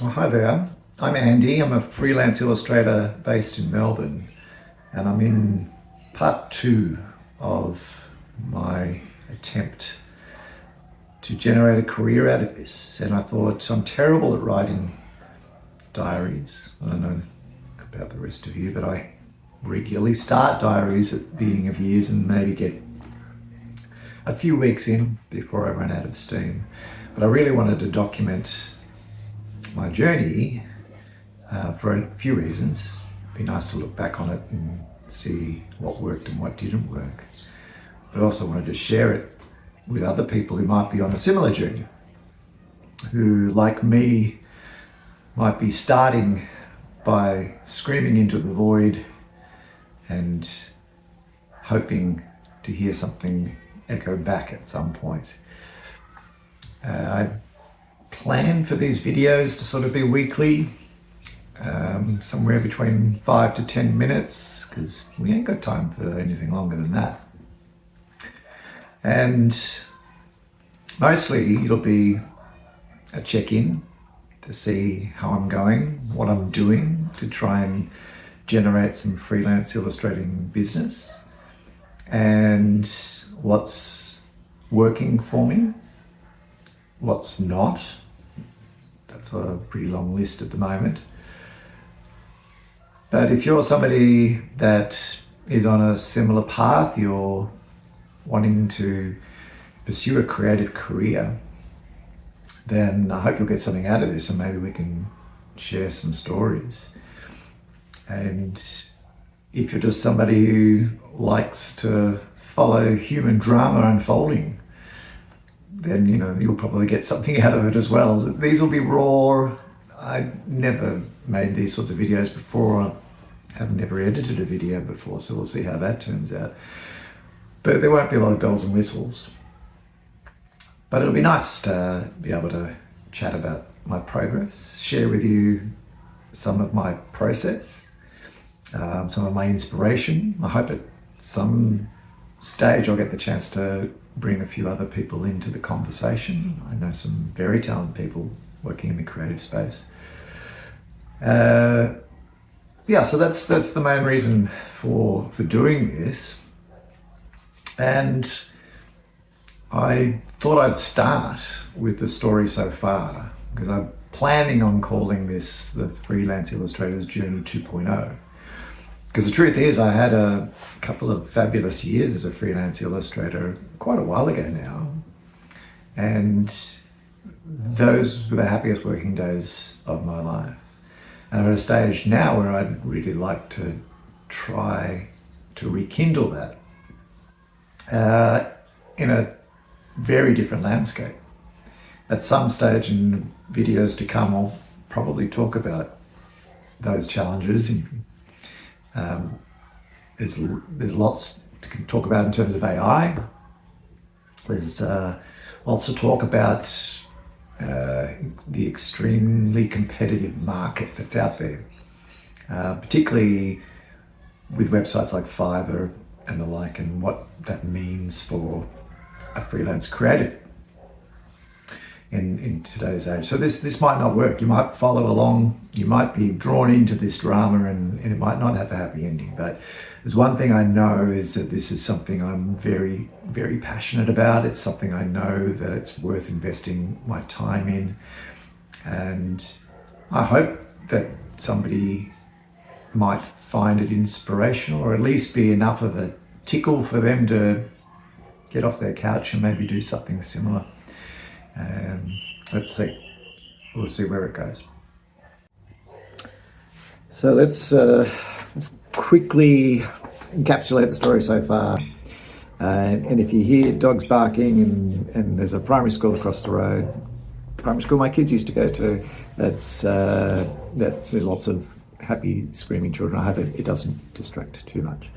Well, hi there. I'm Andy. I'm a freelance illustrator based in Melbourne, and I'm in part two of my attempt to generate a career out of this. And I thought, I'm terrible at writing diaries. I don't know about the rest of you, but I regularly start diaries at the beginning of years and maybe get a few weeks in before I run out of steam. But I really wanted to document my journey for a few reasons. It'd be nice to look back on it and see what worked and what didn't work. But I also wanted to share it with other people who might be on a similar journey, who, like me, might be starting by screaming into the void and hoping to hear something echo back at some point. I plan for these videos to sort of be weekly, somewhere between 5 to 10 minutes, because we ain't got time for anything longer than that. And mostly it'll be a check-in to see how I'm going, what I'm doing to try and generate some freelance illustrating business, and what's working for me, what's not. That's a pretty long list at the moment. But if you're somebody that is on a similar path, you're wanting to pursue a creative career, then I hope you'll get something out of this and maybe we can share some stories. And if you're just somebody who likes to follow human drama unfolding, then you'll probably get something out of it as well. These will be raw. I never made these sorts of videos before. I have never edited a video before, so we'll see how that turns out. But there won't be a lot of bells and whistles. But it'll be nice to be able to chat about my progress, share with you some of my process, some of my inspiration. I hope at some stage I'll get the chance to bring a few other people into the conversation. I know some very talented people working in the creative space. So that's the main reason for doing this. And I thought I'd start with the story so far, because I'm planning on calling this the Freelance Illustrator's Journey 2.0. Because the truth is, I had a couple of fabulous years as a freelance illustrator quite a while ago now. And those were the happiest working days of my life. And I'm at a stage now where I'd really like to try to rekindle that in a very different landscape. At some stage in videos to come, I'll probably talk about those challenges. There's lots to talk about in terms of AI. There's lots to talk about the extremely competitive market that's out there, particularly with websites like Fiverr and the like, and what that means for a freelance creative in today's age. So this might not work. You might follow along, you might be drawn into this drama, and it might not have a happy ending. But there's one thing I know, is that this is something I'm very, very passionate about. It's something I know that it's worth investing my time in. And I hope that somebody might find it inspirational, or at least be enough of a tickle for them to get off their couch and maybe do something similar. Let's see. We'll see where it goes. So let's quickly encapsulate the story so far. And if you hear dogs barking and there's a primary school across the road, primary school my kids used to go to, that's there's lots of happy screaming children. I hope it doesn't distract too much.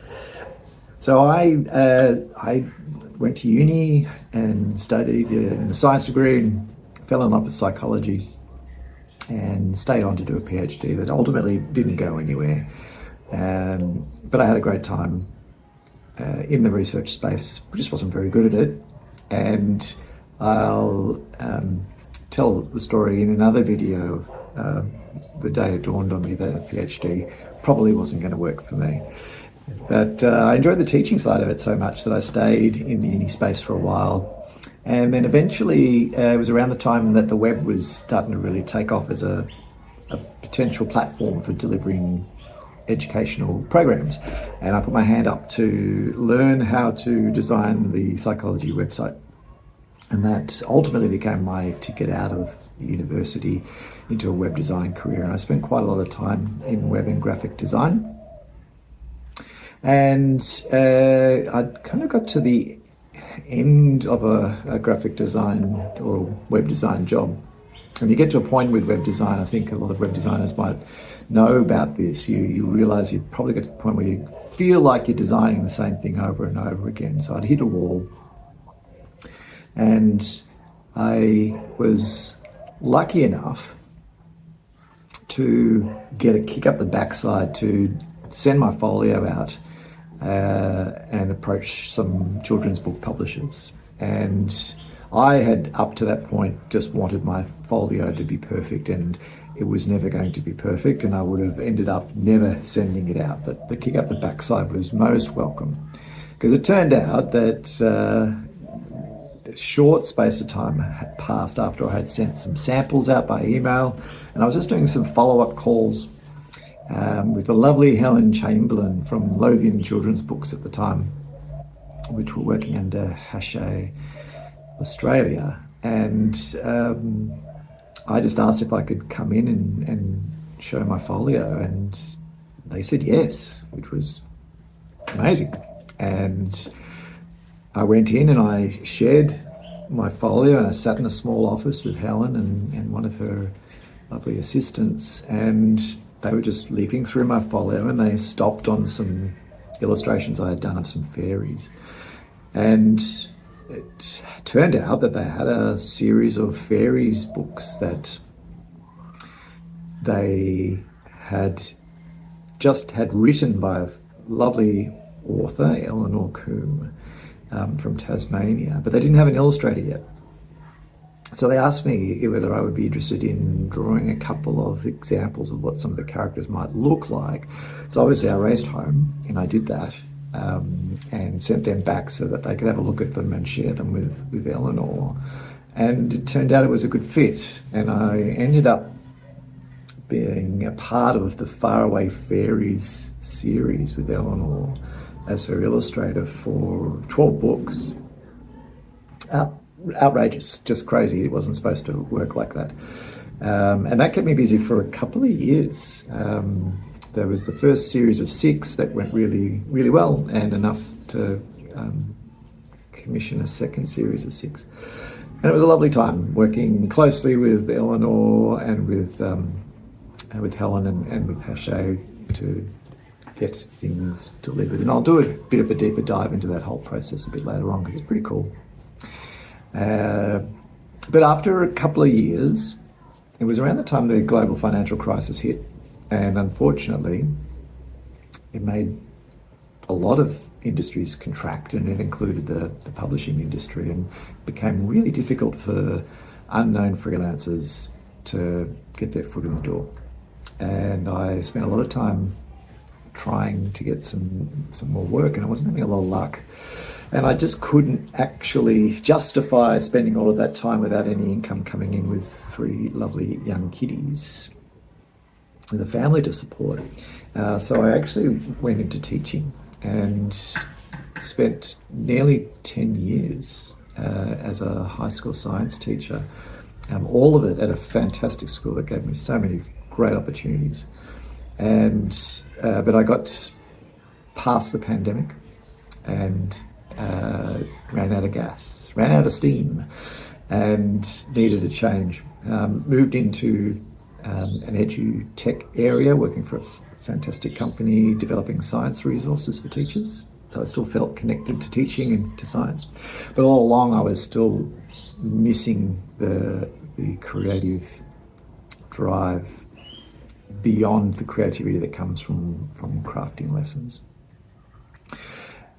So I went to uni and studied a science degree and fell in love with psychology and stayed on to do a PhD that ultimately didn't go anywhere. But I had a great time in the research space, but just wasn't very good at it. And I'll tell the story in another video of the day it dawned on me that a PhD probably wasn't going to work for me. But I enjoyed the teaching side of it so much that I stayed in the uni space for a while. And then eventually it was around the time that the web was starting to really take off as a potential platform for delivering educational programs. And I put my hand up to learn how to design the psychology website. And that ultimately became my ticket out of university into a web design career. And I spent quite a lot of time in web and graphic design. And I kind of got to the end of a graphic design or web design job. And you get to a point with web design, I think a lot of web designers might know about this. You realise you've probably got to the point where you feel like you're designing the same thing over and over again. So I'd hit a wall. And I was lucky enough to get a kick up the backside to send my folio out and approach some children's book publishers. And I had, up to that point, just wanted my folio to be perfect, and it was never going to be perfect, and I would have ended up never sending it out. But the kick up the backside was most welcome, because it turned out that a short space of time had passed after I had sent some samples out by email, and I was just doing some follow-up calls with the lovely Helen Chamberlain from Lothian Children's Books at the time, which were working under Hachette Australia. And I just asked if I could come in and show my folio, and they said yes, which was amazing. And I went in and I shared my folio, and I sat in a small office with Helen and one of her lovely assistants, and they were just leafing through my folio, and they stopped on some illustrations I had done of some fairies. And it turned out that they had a series of fairies books that they had written by a lovely author, Eleanor Coombe, from Tasmania, but they didn't have an illustrator yet. So they asked me whether I would be interested in drawing a couple of examples of what some of the characters might look like. So obviously I raced home and I did that, and sent them back so that they could have a look at them and share them with Eleanor. And it turned out it was a good fit, and I ended up being a part of the Faraway Fairies series with Eleanor as her illustrator for 12 books. Outrageous, just crazy. It wasn't supposed to work like that. And that kept me busy for a couple of years. There was the first series of 6 that went really, really well, and enough to commission a second series of 6. And it was a lovely time working closely with Eleanor and with Helen and with Hachette to get things delivered. And I'll do a bit of a deeper dive into that whole process a bit later on, because it's pretty cool. But after a couple of years, it was around the time the global financial crisis hit, and unfortunately it made a lot of industries contract, and it included the publishing industry, and it became really difficult for unknown freelancers to get their foot in the door. And I spent a lot of time trying to get some more work, and I wasn't having a lot of luck. And I just couldn't actually justify spending all of that time without any income coming in, with 3 lovely young kiddies and a family to support. So I actually went into teaching and spent nearly 10 years as a high school science teacher, all of it at a fantastic school that gave me so many great opportunities. And but I got past the pandemic and ran out of gas, ran out of steam, and needed a change. Moved into an edu-tech area, working for a fantastic company developing science resources for teachers. So I still felt connected to teaching and to science. But all along I was still missing the creative drive beyond the creativity that comes from crafting lessons.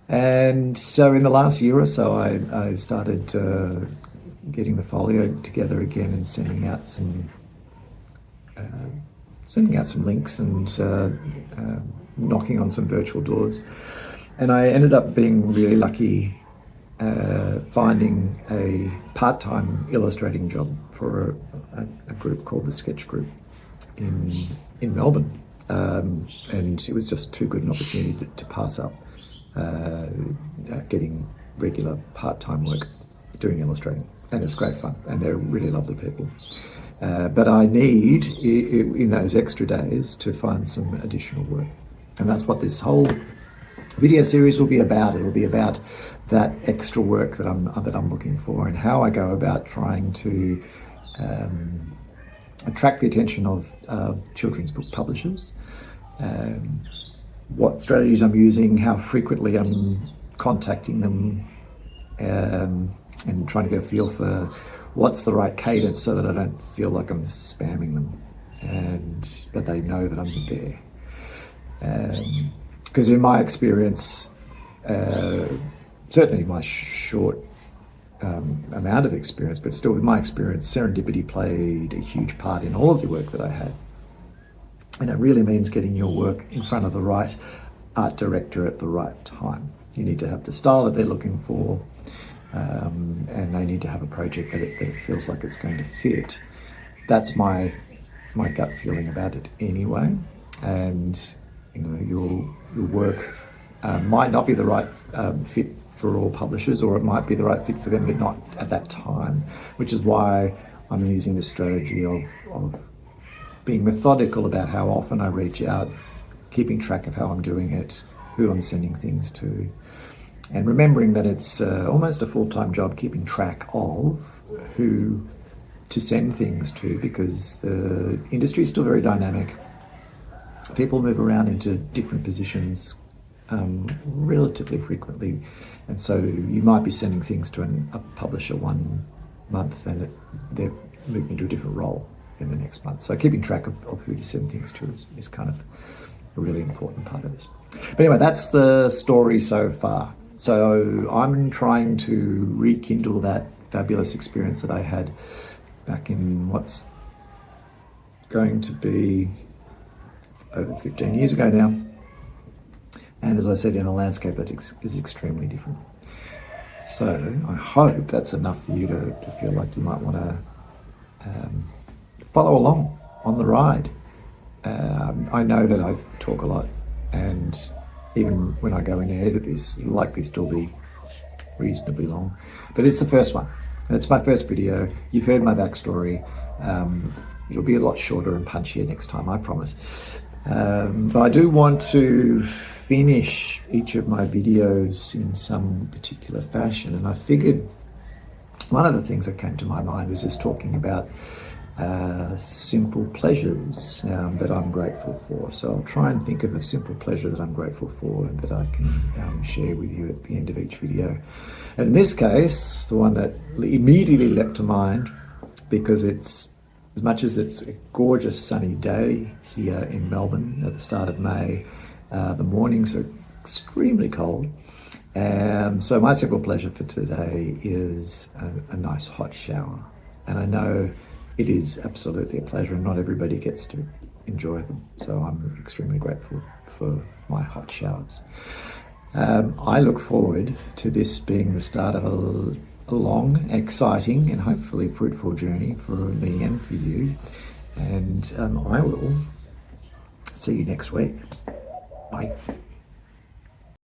And so in the last year or so, I started getting the folio together again and sending out some links and knocking on some virtual doors. And I ended up being really lucky finding a part-time illustrating job for a group called the Sketch Group in Melbourne. And it was just too good an opportunity to pass up getting regular part-time work doing illustrating. And it's great fun, and they're really lovely people. But I need, in those extra days, to find some additional work. And that's what this whole video series will be about. It'll be about that extra work that I'm looking for, and how I go about trying to attract the attention of children's book publishers, what strategies I'm using, how frequently I'm contacting them, and trying to get a feel for what's the right cadence so that I don't feel like I'm spamming them, but they know that I'm there. Because in my experience, certainly my short amount of experience, but still with my experience, serendipity played a huge part in all of the work that I had. And it really means getting your work in front of the right art director at the right time. You need to have the style that they're looking for, and they need to have a project that it feels like it's going to fit. That's my gut feeling about it anyway. And your work might not be the right fit for all publishers, or it might be the right fit for them, but not at that time, which is why I'm using this strategy of being methodical about how often I reach out, keeping track of how I'm doing it, who I'm sending things to, and remembering that it's almost a full-time job keeping track of who to send things to, because the industry is still very dynamic. People move around into different positions relatively frequently, and so you might be sending things to a publisher one month and they're moving into a different role in the next month. So keeping track of who to send things to is kind of a really important part of this. But anyway, that's the story so far. So I'm trying to rekindle that fabulous experience that I had back in what's going to be over 15 years ago now. And as I said, in a landscape that is extremely different. So I hope that's enough for you to feel like you might want to follow along on the ride. I know that I talk a lot, and even when I go in and edit this, it'll likely still be reasonably long. But it's the first one. It's my first video. You've heard my backstory. It'll be a lot shorter and punchier next time, I promise. But I do want to finish each of my videos in some particular fashion, and I figured one of the things that came to my mind was just talking about simple pleasures that I'm grateful for. So I'll try and think of a simple pleasure that I'm grateful for and that I can share with you at the end of each video. And in this case, the one that immediately leapt to mind, because it's, as much as it's a gorgeous sunny day here in Melbourne at the start of May, the mornings are extremely cold. So my simple pleasure for today is a nice hot shower. And I know it is absolutely a pleasure, and not everybody gets to enjoy them. So I'm extremely grateful for my hot showers. I look forward to this being the start of a long, exciting, and hopefully fruitful journey for me and for you. And I will see you next week. Bye.